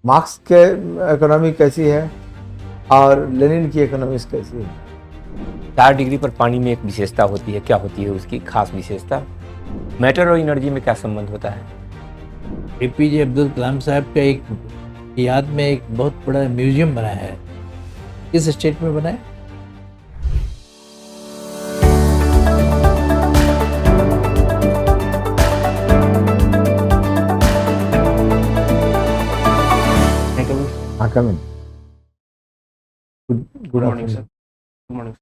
Marks के economy कैसी है और लेनिन की इकोनॉमिक्स कैसी है? 4 डिग्री पर पानी में एक विशेषता होती है, क्या होती है उसकी खास विशेषता? मैटर और एनर्जी में क्या संबंध होता है? एपीजे अब्दुल कलाम साहब का एक याद में एक बहुत बड़ा म्यूजियम बना है। किस स्टेट में बना है? हाँ, come in. Good morning sir. Afternoon. Good morning.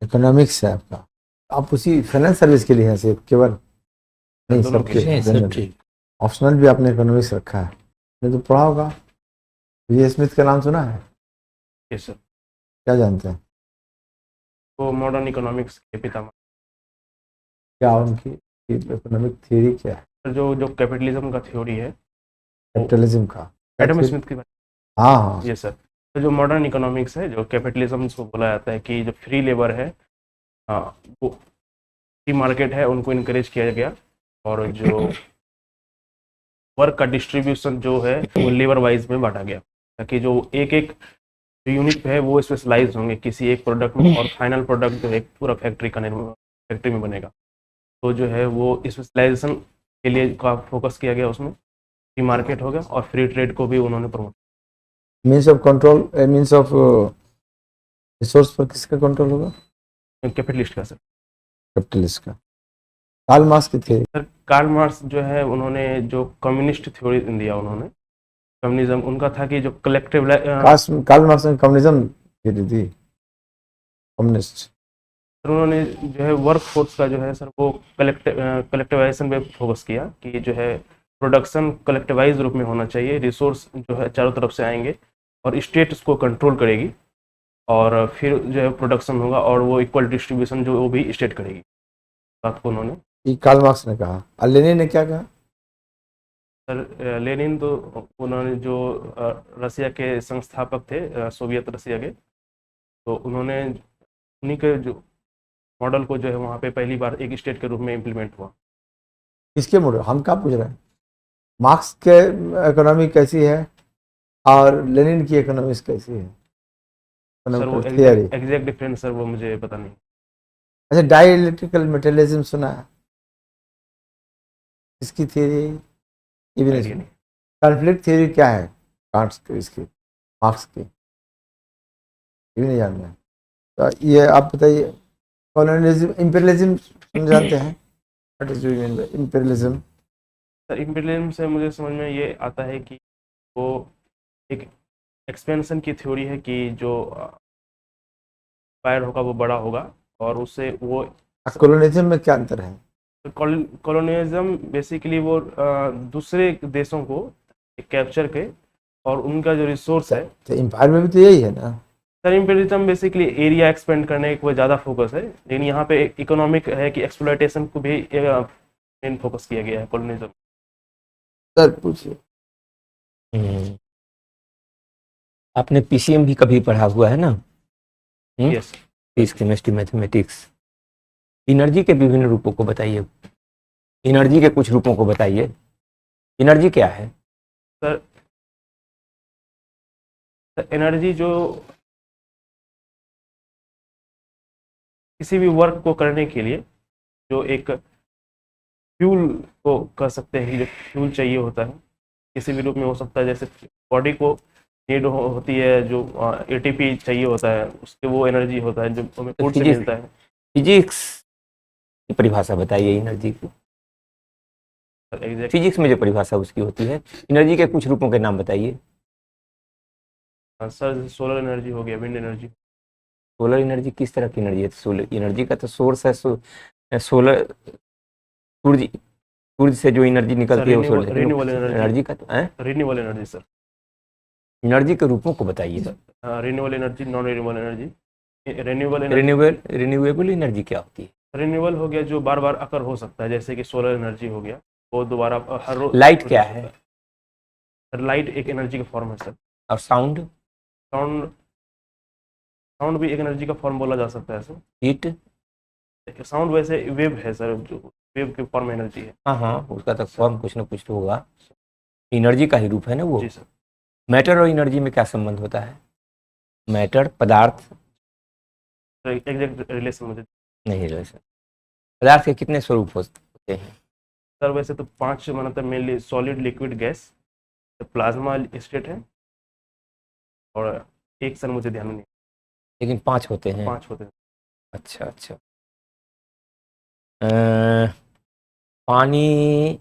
Economics है आपका, आप उसी फाइनेंस सर्विस के लिए हैं सिर्फ केवल? नहीं, दोनों सबके के लिए। नहीं, सब जनरल। ठीक। ऑप्शनल भी आपने इकोनॉमिक्स रखा है, नहीं तो पढ़ा होगा। वी स्मिथ का नाम सुना है? Yes sir. क्या जानते हैं? वो मॉडर्न इकोनॉमिक्स के पितामह। क्या उनकी इकोनॉमिक थ्योरी क्या है? जो कैपिटलिज्म का थ्योरी है, कैपिटलिज्म का एडम स्मिथ की बात। हाँ हाँ। Yes sir. तो जो मॉडर्न इकोनॉमिक्स है, जो कैपिटलिज्म को बोला जाता है कि जो फ्री लेबर है, वो फ्री मार्केट है, उनको इनकरेज किया गया। और जो वर्क का डिस्ट्रीब्यूशन जो है वो लेबर वाइज में बांटा गया, ताकि जो एक एक यूनिट है वो स्पेशलाइज होंगे किसी एक प्रोडक्ट में, और फाइनल प्रोडक्ट जो है एक पूरा फैक्ट्री में बनेगा। तो जो है वो स्पेशलाइजेशन के लिए का फोकस किया गया, उसमें फ्री मार्केट हो गया, और फ्री ट्रेड को भी उन्होंने promote. Means of control, means of resource पर किसका कंट्रोल होगा? कैपिटलिस्ट का सर। कैपिटलिस्ट का। कार्ल मार्क्स की थ्योरी। सर कार्ल मार्क्स जो है, उन्होंने जो कम्युनिस्ट थ्योरी दिया, उन्होंने कम्युनिज्म उनका था कि जो कलेक्टिव कार्ल मार्क्स ने कम्युनिज्म थ्योरी दी, कम्युनिस्ट। उन्होंने जो है वर्क फोर्स का जो है सर वो कलेक्टिवाइजेशन पे फोकस किया, कि जो है प्रोडक्शन कलेक्टिवाइज रूप में होना चाहिए, रिसोर्स जो है चारों तरफ से आएंगे और स्टेट उसको कंट्रोल करेगी, और फिर जो है प्रोडक्शन होगा, और वो इक्वल डिस्ट्रीब्यूशन जो वो भी स्टेट करेगी। बात को उन्होंने, ये कार्ल मार्क्स ने कहा। और लेनिन ने क्या कहा? सर लेनिन तो उन्होंने जो रसिया के संस्थापक थे, सोवियत रसिया के, तो उन्होंने उन्हीं के जो मॉडल को जो है वहाँ पे पहली बार एक स्टेट के रूप में इम्प्लीमेंट हुआ। किसके मॉडल? हम क्या पूछ रहे हैं? मार्क्स के इकोनॉमी कैसी है और लेनिन की इकोनॉमिक्स कैसी है? सर वो थियरी। एग्जैक्ट डिफरेंस सर वो मुझे पता नहीं। अच्छा, डाइलेक्ट्रिकल मेटेरियलिज्म सुना है? इसकी थ्योरी ये भी नहीं आइडिया सुना। नहीं। कॉन्फ्लिक्ट थ्योरी क्या है कांट्स की, इसकी, मार्क्स की? ये भी नहीं जानते हैं। तो ये आप बताइए। कॉलोनियलिज्म, इंपीरियलिज्म जानते हैं? What is imperialism? Sir imperialism से मुझे समझ में ये आता है कि वो एक एक्सपेंशन की थ्योरी है, कि जो फायर होगा वो बड़ा होगा, और उससे वो कॉलोनियलिज्म में क्या अंतर है? कॉलोनियलिज्म बेसिकली वो दूसरे देशों को कैप्चर के, और उनका जो रिसोर्स है। तो एम्पायर में भी तो यही है ना? Sir imperialism basically area expand करने को ज़्यादा फोकस है, लेकिन यहाँ पे इकोनॉमिक है कि एक्सप्लॉयटेशन को भी मेन फोकस किया गया है कॉलोनियलिज्म। सर पूछिए। आपने पीसीएम भी कभी पढ़ा हुआ है ना? Yes. Physics, chemistry, mathematics. Energy के विभिन्न रूपों को बताइए। एनर्जी के कुछ रूपों को बताइए। एनर्जी क्या है? सर एनर्जी जो किसी भी वर्क को करने के लिए जो एक फ्यूल को कह सकते हैं, जो फ्यूल चाहिए होता है, किसी भी रूप में हो सकता है। जैसे बॉडी को नीड होती है, जो एटीपी चाहिए होता है, उसके वो एनर्जी होता है जो हमें फूड से मिलता है। फिजिक्स की परिभाषा बताइए एनर्जी की। एग्जैक्ट फिजिक्स में जो परिभाषा उसकी होती है, एनर्जी के कुछ रूपों के नाम बताइए। सर सोलर एनर्जी हो गया, विंड एनर्जी। सोलर एनर्जी किस तरह की एनर्जी है? सोलर एनर्जी का तो सोर्स है सोलर, सूर्य से जो एनर्जी निकलती है वो सोलर रिन्यूएबल एनर्जी का तो है। Renewable energy sir. एनर्जी के रूपों को बताइए। Renewable energy, non renewable energy. Renewable renewable energy क्या होती है? रिन्यूएबल हो गया जो बार बार अकर हो सकता है, जैसे कि सोलर एनर्जी हो गया, वो दोबारा हर रोज। लाइट क्या है? सर लाइट एक एनर्जी का फॉर्म है सर। और साउंड? साउंड साउंड भी एक एनर्जी का फॉर्म बोला जा सकता है सर। हीट? साउंड वैसे वेव है सर, जो वेव की फॉर्म एनर्जी है। हाँ हाँ, उसका तो फॉर्म कुछ ना कुछ तो होगा, एनर्जी का ही रूप है ना वो। जी सर। मैटर और एनर्जी में क्या संबंध होता है? मैटर पदार्थ एग्जैक्ट रिलेशन मुझे नहीं है सर। पदार्थ के कितने स्वरूप होते हैं? सर वैसे तो 5 मतलब mainly solid, liquid, gas, plasma state है, और एक सर मुझे ध्यान में नहीं, लेकिन 5 होते हैं। 5 होते हैं। अच्छा अच्छा। अ, पानी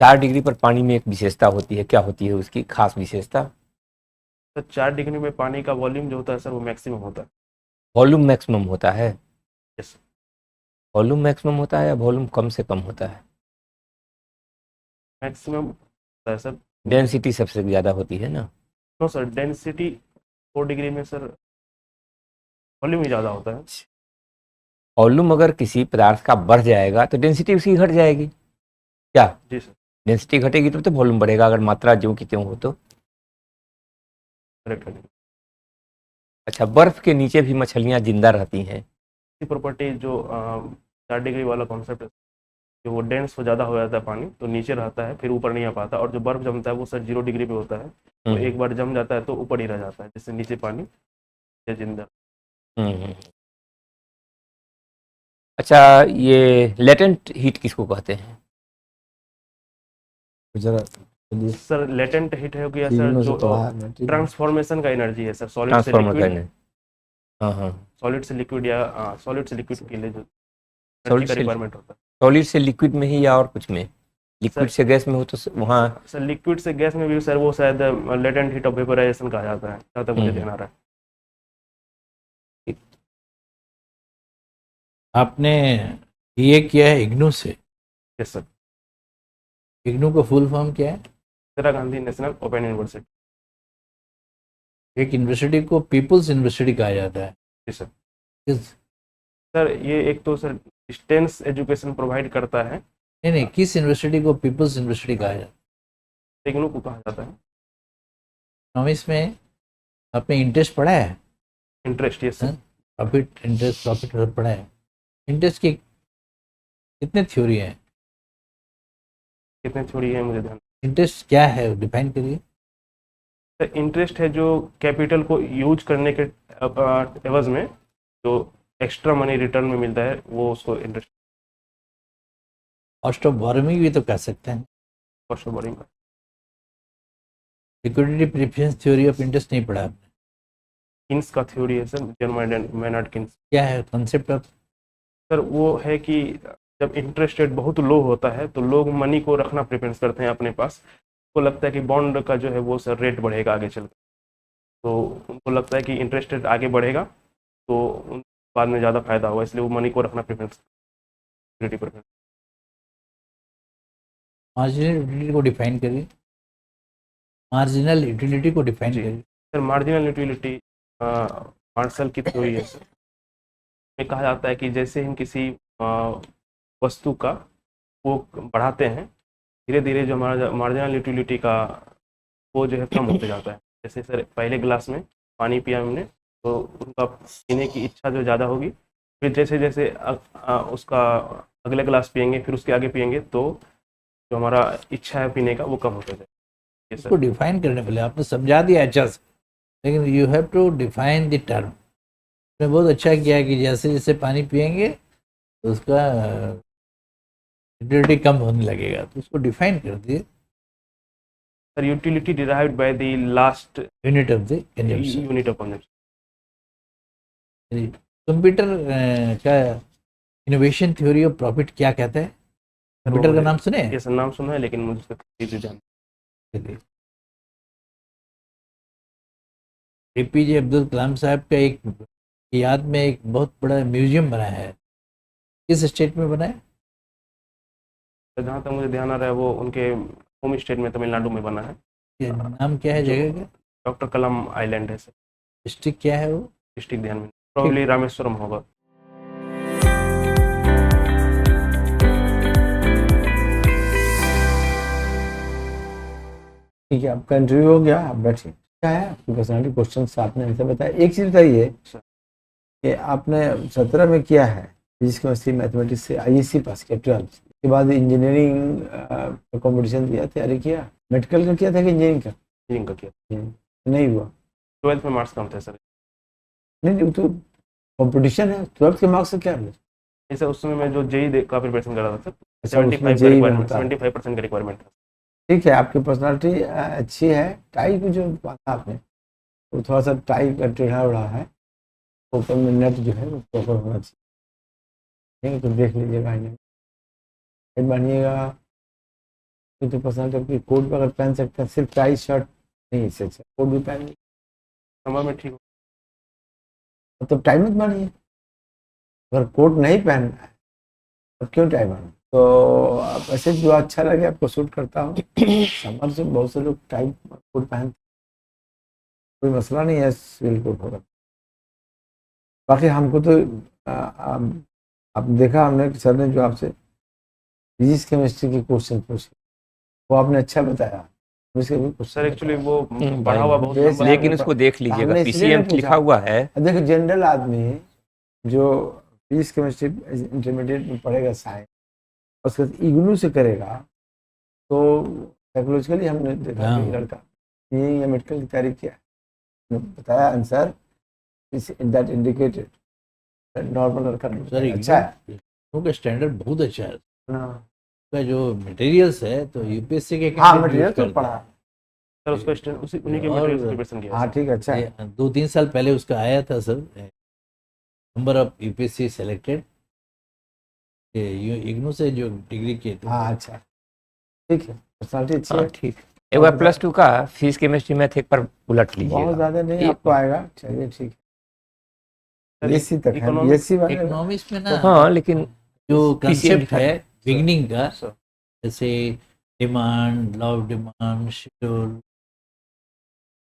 4 डिग्री पर पानी में एक विशेषता होती है, क्या होती है उसकी खास विशेषता? सर 4 डिग्री में पानी का वॉल्यूम जो होता है सर वो मैक्सिमम होता है। वॉल्यूम मैक्सिमम होता है? यस। वॉल्यूम मैक्सिमम होता है या वॉल्यूम कम से कम होता है? मैक्सिमम होता है सर। डेंसिटी सबसे ज़्यादा होती है ना? नो सर, डेंसिटी 4 डिग्री में सर वॉल्यूम ही ज़्यादा होता है। वॉल्यूम अगर किसी पदार्थ का बढ़ जाएगा तो डेंसिटी उसकी घट जाएगी क्या? जी सर, डेंसिटी घटेगी तो वॉल्यूम बढ़ेगा, अगर मात्रा ज्यों की त्यों हो तो। करेक्ट है। अच्छा, बर्फ के नीचे भी मछलियाँ जिंदा रहती हैं? प्रॉपर्टी जो 4 डिग्री वाला कॉन्सेप्ट है, जो वो डेंस हो ज़्यादा हो जाता है पानी तो नीचे रहता है, फिर ऊपर नहीं आ पाता, और जो बर्फ जमता है वो सर 0 डिग्री पे होता है, तो एक बार जम जाता है तो ऊपर ही रह जाता है, जिससे नीचे पानी या जिंदा। हम्म। अच्छा, ये लेटेंट हीट किसको कहते हैं? जरा चलिए, सर लेटेंट हीट है गया तीनों सर, से जो पढ़ा है मैं, ठीक है। ट्रांसफॉर्मेशन का एनर्जी है सर, सॉलिड से ट्रांसफॉर्मर लिक्विड, करने। हाँ हाँ। सॉलिड से लिक्विड या सॉलिड से लिक्विड के लिए जो एनर्जी सॉलिड का से रिक्वायरमेंट होता है। सॉलिड से लिक्विड में ही या और कुछ में? लिक्विड सर- से गैस में हो तो वहाँ। सर लिक्विड से गैस में भी सर वो शायद लेटेंट हीट ऑफ वेपोराइजेशन कहा जाता है, जहाँ तक मुझे ध्यान आ रहा है। आपने ये किया है इग्नू से? Yes sir. इग्नू का फुल फॉर्म क्या है? Indira Gandhi national open university. एक यूनिवर्सिटी को पीपल्स यूनिवर्सिटी कहा जाता है। जी सर। किस सर ये एक तो सर डिस्टेंस एजुकेशन प्रोवाइड करता है, नहीं, किस यूनिवर्सिटी को पीपल्स यूनिवर्सिटी कहा जाता है? इग्नू को कहा जाता है। इकोनॉमिक्स में आपने इंटरेस्ट पढ़ा है? Interest, yes sir. Profit, interest, profit सब पढ़ा है। इंटरेस्ट की कितने थ्योरी हैं? कितने थ्योरी है मुझे ध्यान। इंटरेस्ट क्या है, डिफाइन करिए। सर इंटरेस्ट है जो कैपिटल को यूज करने के एवज में जो एक्स्ट्रा मनी रिटर्न में मिलता है, वो उसको इंटरेस्ट। कॉस्ट ऑफ बोरोइंग भी तो कह सकते हैं। Cost of boring. Liquidity preference theory of interest नहीं पढ़ा आपने? किन्स का थ्योरी है सर, जर्मन मैनार्ड किन्स। क्या है कॉन्सेप्ट ऑफ? सर वो है कि जब इंटरेस्ट रेट बहुत लो होता है तो लोग मनी को रखना प्रेफरेंस करते हैं अपने पास। उनको लगता है कि बॉन्ड का जो है वो सर रेट बढ़ेगा आगे चलकर, तो उनको लगता है कि इंटरेस्ट रेट आगे बढ़ेगा तो बाद में ज़्यादा फायदा होगा, इसलिए वो मनी को रखना प्रेफरेंस। मार्जिनल यूटिलिटी को डिफाइन करिए। मार्जिनल यूटिलिटी को डिफाइन जी। करिए। सर मार्जिनल यूटिलिटी मार्शल की थ्योरी है सर, में कहा जाता है कि जैसे हम किसी वस्तु का वो बढ़ाते हैं, धीरे धीरे जो हमारा मार्जिनल यूटिलिटी का वो जो है कम होते जाता है। जैसे सर पहले गिलास में पानी पिया हमने तो उनका पीने की इच्छा जो ज़्यादा होगी, फिर जैसे जैसे उसका अगले गिलास पियेंगे, फिर उसके आगे पियेंगे, तो जो हमारा इच्छा है पीने का वो कम होता जाए। ये इसको सर डिफाइन करने पहले आपने समझा दिया अच्छा से, लेकिन you have to define the term. आपने बहुत अच्छा किया कि जैसे जैसे पानी पियेंगे तो उसका यूटिलिटी कम होने लगेगा, तो उसको डिफाइन कर दिए। Sir utility derived by the last unit of the consumption. Unit of consumption. Computer का इनोवेशन थ्योरी ऑफ प्रॉफिट क्या कहता है? कंप्यूटर का नाम सुने? ये सर नाम सुना है लेकिन मुझे इसका जान। एपीजे अब्दुल कलाम साहब का एक याद में एक बहुत बड़ा म्यूजियम बना है। किस स्टेट में बना है? जहाँ तक मुझे ध्यान आ रहा है वो उनके होम स्टेट में तमिलनाडु में बना है। ये नाम क्या है जगह का? डॉक्टर कलाम आइलैंड है सर। डिस्ट्रिक्ट क्या है वो? डिस्ट्रिक्ट ध्यान में प्रॉब्ली रामेश्वरम होगा। ठीक है, आपका इंटरव्यू हो गया, आप बैठिए। क्या है आपकी पर्सनैलिटी क्वेश्चन आपने आंसर बताया। एक चीज़ बताइए सर। कि आपने 17 में किया है, फिजिक्स केमिस्ट्री मैथमेटिक्स से आईएससी पास किया 12th। उसके बाद इंजीनियरिंग का कंपटीशन दिया, तैयारी किया। मेडिकल का किया था कि इंजीनियरिंग का? इंजीनियरिंग का किया। नहीं हुआ। 12th में मार्क्स कम थे सर। नहीं वो तो कंपटीशन है, 12th के मार्क्स से क्या है? जैसे उस समय मैं जो जेई का प्रिपरेशन कर रहा था सर, अच्छा, उसमें 75 का JEE रिक्वायरमेंट, बनता है। 75% का रिक्वायरमेंट था। ठीक है, आपकी पर्सनालिटी अच्छी है। टाई को जो बांधा आपने, वो थोड़ा सा टाई का टेढ़ा उड़ा है, ऊपर में नेट जो है वो प्रॉपर होना चाहिए। ठीक है, तो देख लीजिएगा इन्हें, बनिएगा। तो पर्सनालिटी अपनी कोट भी अगर पहन सकते हैं, सिर्फ टाई शर्ट नहीं, इससे अच्छा कोट भी पहन लीजिए। समर में ठीक हो। मतलब टाई मत मानिए, अगर कोट नहीं पहनना है तो क्यों टाई मानो? तो आप ऐसे जो अच्छा लगे आपको सूट करता हो। समर से बहुत से लोग टाई कोट पहनते, कोई मसला नहीं है, सिविल कोट होगा। बाकी हमको तो आप देखा हमने सर ने जो आपसे फिजिक्स केमिस्ट्री के क्वेश्चन पूछे, वो आपने अच्छा बताया। सर एक्चुअली वो पढ़ा हुआ बहुत बेस लंबा है। लेकिन उसको देख लीजिएगा, हमने इसलिए नहीं पीसीएम लिखा पूछा। हुआ है। देखो जनरल आदमी जो फिजिक्स केमिस्ट्री इंटरमीडिएट में पढ़ेगा साइंस, उसके बाद इग्नू से करेगा, तो साइकोलॉजिकली हमने देखा कि लड़का इंजीनियरिंग या मेडिकल की तैयारी किया है, बताया आंसर दैट इंडिकेटेड नॉर्मल लड़का सर अच्छा है। उनका स्टैंडर्ड बहुत अच्छा है। हाँ, उसका जो मटेरियल्स है तो यूपीएससी के हाँ candidate मटेरियल use तो करते पढ़ा। सर उसका उसी उन्हीं के और- मटेरियल से प्रिपरेशन किया है हाँ सर। ठीक, अच्छा है। हैं। 2-3 साल पहले उसका आया था sir, number of UPSC selected, IGNOU से जो डिग्री किए थे। हाँ अच्छा, ठीक है, पर्सनालिटी अच्छी हाँ है। ठीक, एक बार +2 का फिजिक्स केमिस्ट्री मैथ एक बार उलट बहुत लीजिएगा। ज्यादा नहीं एक- आपको आएगा, चलिए ठीक है। सर, बीएससी तक है, इकोनॉमिक्स बीएससी वाले इकोनॉमिक्स में ना हाँ लेकिन जो PCM कंसेप्ट लिखा है बिगनिंग का, सर जैसे demand, law of demand, schedule,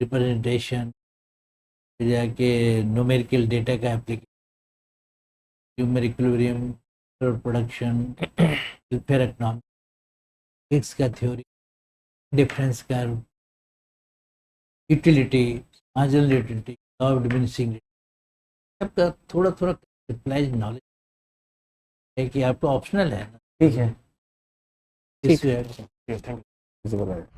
representation, फिर जाके न्यूमेरिकल डेटा का application, human equilibrium, production, welfare economics का theory, difference curve, utility, marginal utility, law of diminishing, सबका थोड़ा थोड़ा एप्लाइड नॉलेज है कि आपको ऑप्शनल है ना। ठीक है। इससे थैंक यू। इसे बोला जाए।